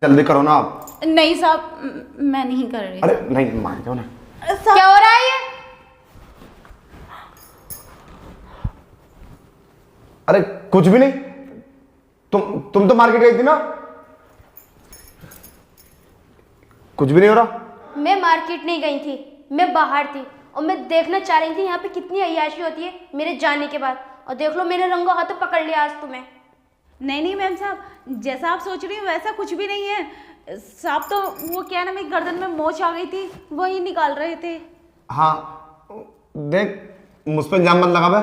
जल्दी करो ना आप। नहीं साहब, मैं नहीं कर रही। अरे नहीं, मान जाओ ना। क्या हो रहा है ये? अरे कुछ भी नहीं। तुम तो मार्केट गई थी ना। कुछ भी नहीं हो रहा। मैं मार्केट नहीं गई थी, मैं बाहर थी और मैं देखना चाह रही थी यहाँ पे कितनी अय्याशी होती है मेरे जाने के बाद। और देख लो मेरे रंगों हाथों पकड़ लिया आज तुम्हें। नहीं नहीं मैम साहब, जैसा आप सोच रही हो वैसा कुछ भी नहीं है साहब। तो वो क्या ना, मेरी गर्दन में मोच आ गई थी, वही निकाल रहे थे। हाँ देख, मुझ पर इल्जाम मत लगा बे।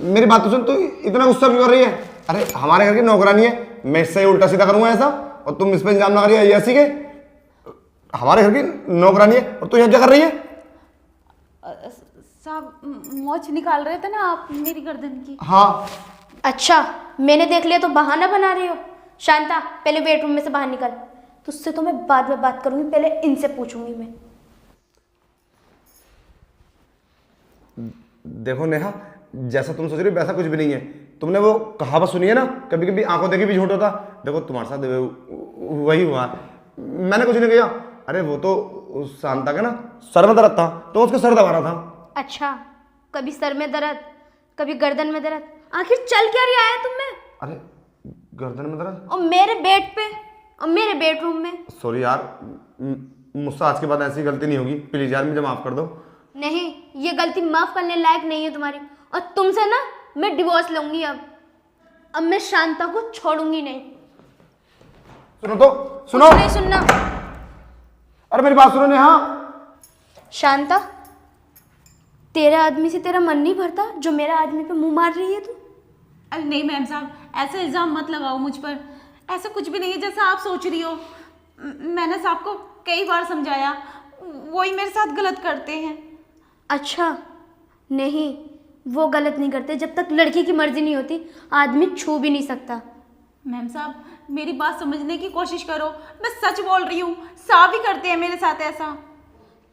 मेरी बात तो सुन, तू इतना गुस्सा क्यों कर रही है? अरे हमारे घर की नौकरानी है, मैं इससे उल्टा सीधा करूंगा ऐसा? और तुम इस पर इल्जाम लगा रही है ऐसी के? हमारे घर की नौकरानी है और तू यहाँ क्या कर रही है? साहब मोच निकाल रहे थे ना आप मेरी गर्दन की। हाँ। अच्छा, मैंने देख लिया तो बहाना बना रही हो। शांता, पहले बेडरूम में से बाहर निकल। तुझसे तो मैं बाद में बात करूंगी, पहले इनसे पूछूंगी मैं। देखो नेहा, जैसा तुम सोच रही हो वैसा कुछ भी नहीं है। तुमने वो कहावत सुनी है ना, कभी कभी आंखों देखी भी झूठ होता। देखो तुम्हारे साथ वही हुआ। मैंने कुछ नहीं किया। अरे वो तो शांता का ना सर में दर्द था तो उसका सर दबा रहा था। अच्छा, कभी सर में दर्द, कभी गर्दन में दर्द, आखिर चल क्या रहा है तुम में? अरे गर्दन में दर्द? और मेरे बेड पे और मेरे बेडरूम में। सॉरी यार, मुझसे आज के बाद ऐसी गलती नहीं होगी, प्लीज यार मुझे माफ कर दो। नहीं, ये गलती माफ करने लायक नहीं है तुम्हारी। और तुमसे ना मैं डिवोर्स लूंगी अब मैं शांता को छोड़ूंगी नहीं। सुनो तो, सुनो। कुछ नहीं सुनना। अरे मेरी बात सुनो नेहा। शांता, तेरे आदमी से तेरा मन नहीं भरता जो मेरा आदमी पे मुंह मार रही है तू? अरे नहीं मैम साहब, ऐसा इल्ज़ाम मत लगाओ मुझ पर। ऐसा कुछ भी नहीं है जैसा आप सोच रही हो। मैंने साहब को कई बार समझाया, वही मेरे साथ गलत करते हैं। अच्छा, नहीं, वो गलत नहीं करते। जब तक लड़की की मर्जी नहीं होती आदमी छू भी नहीं सकता। मैम साहब मेरी बात समझने की कोशिश करो, मैं सच बोल रही हूँ। साहब ही करते हैं मेरे साथ ऐसा।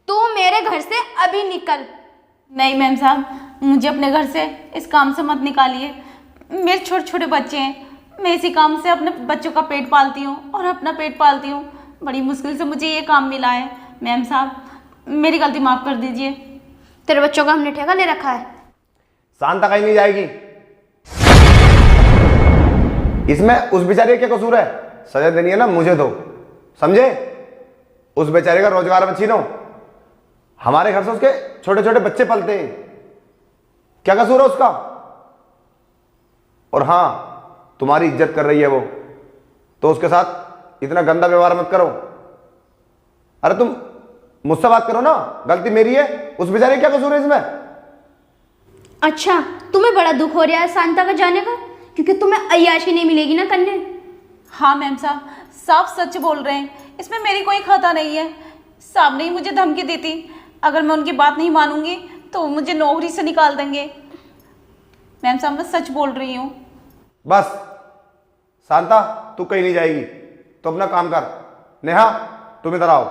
तू मेरे घर से अभी निकल। नहीं मैम साहब, मुझे अपने घर से इस काम से मत निकालिए। मेरे छोटे छोटे बच्चे हैं, मैं इसी काम से अपने बच्चों का पेट पालती हूँ और अपना पेट पालती हूँ। बड़ी मुश्किल से मुझे ये काम मिला है। मैम साहब मेरी गलती माफ़ कर दीजिए। तेरे बच्चों का हमने ठेका ले रखा है। शांता कहीं नहीं जाएगी। इसमें उस बेचारे का क्या कसूर है? सजा देनी है ना मुझे दो, समझे? उस बेचारे का रोजगार में छीनो। हमारे घर से उसके छोटे छोटे बच्चे पलते हैं, क्या कसूर है उसका? और हाँ, तुम्हारी इज्जत कर रही है वो, तो उसके साथ इतना गंदा व्यवहार मत करो। अरे तुम मुझसे बात करो ना, गलती मेरी है, उस बेचारे क्या कसूर है इसमें? अच्छा, तुम्हें बड़ा दुख हो रहा है शांता का जाने का, क्योंकि तुम्हें अय्याशी नहीं मिलेगी ना करने। हाँ मैम साहब, साफ सच बोल रहे हैं, इसमें मेरी कोई खता नहीं है। साहब ने ही मुझे धमकी दी थी, अगर मैं उनकी बात नहीं मानूंगी तो वो मुझे नौकरी से निकाल देंगे। मैम साहब मैं सच बोल रही हूँ। बस शांता, तू कहीं नहीं जाएगी, तो अपना काम कर। नेहा तुम इधर आओ।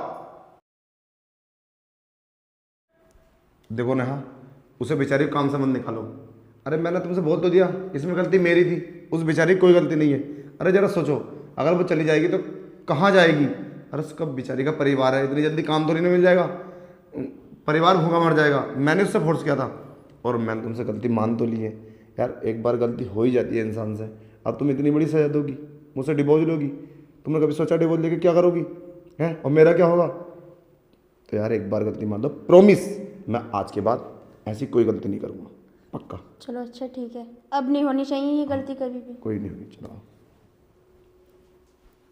देखो नेहा, उसे बेचारी को काम से मत निकालो। अरे मैंने तुमसे बोल तो दिया, इसमें गलती मेरी थी, उस बेचारी की कोई गलती नहीं है। अरे जरा सोचो, अगर वो चली जाएगी तो कहाँ जाएगी? अरे उसका बेचारी का परिवार है, इतनी जल्दी काम तो नहीं मिल जाएगा, परिवार भूखा मर जाएगा। मैंने उससे फोर्स किया था और मैंने तुमसे गलती मान तो ली है यार। एक बार गलती हो ही जाती है इंसान से। अब तुम इतनी बड़ी सजा दोगी, मुझसे डिवोर्स लोगी? तुमने कभी सोचा डिवोर्स लेके क्या करोगी हैं? और मेरा क्या होगा? तो यार एक बार गलती मान दो, प्रॉमिस मैं आज के बाद ऐसी कोई गलती नहीं करूँगा, पक्का। चलो अच्छा ठीक है, अब नहीं होनी चाहिए ये गलती कभी भी। कोई नहीं होगी, चलो।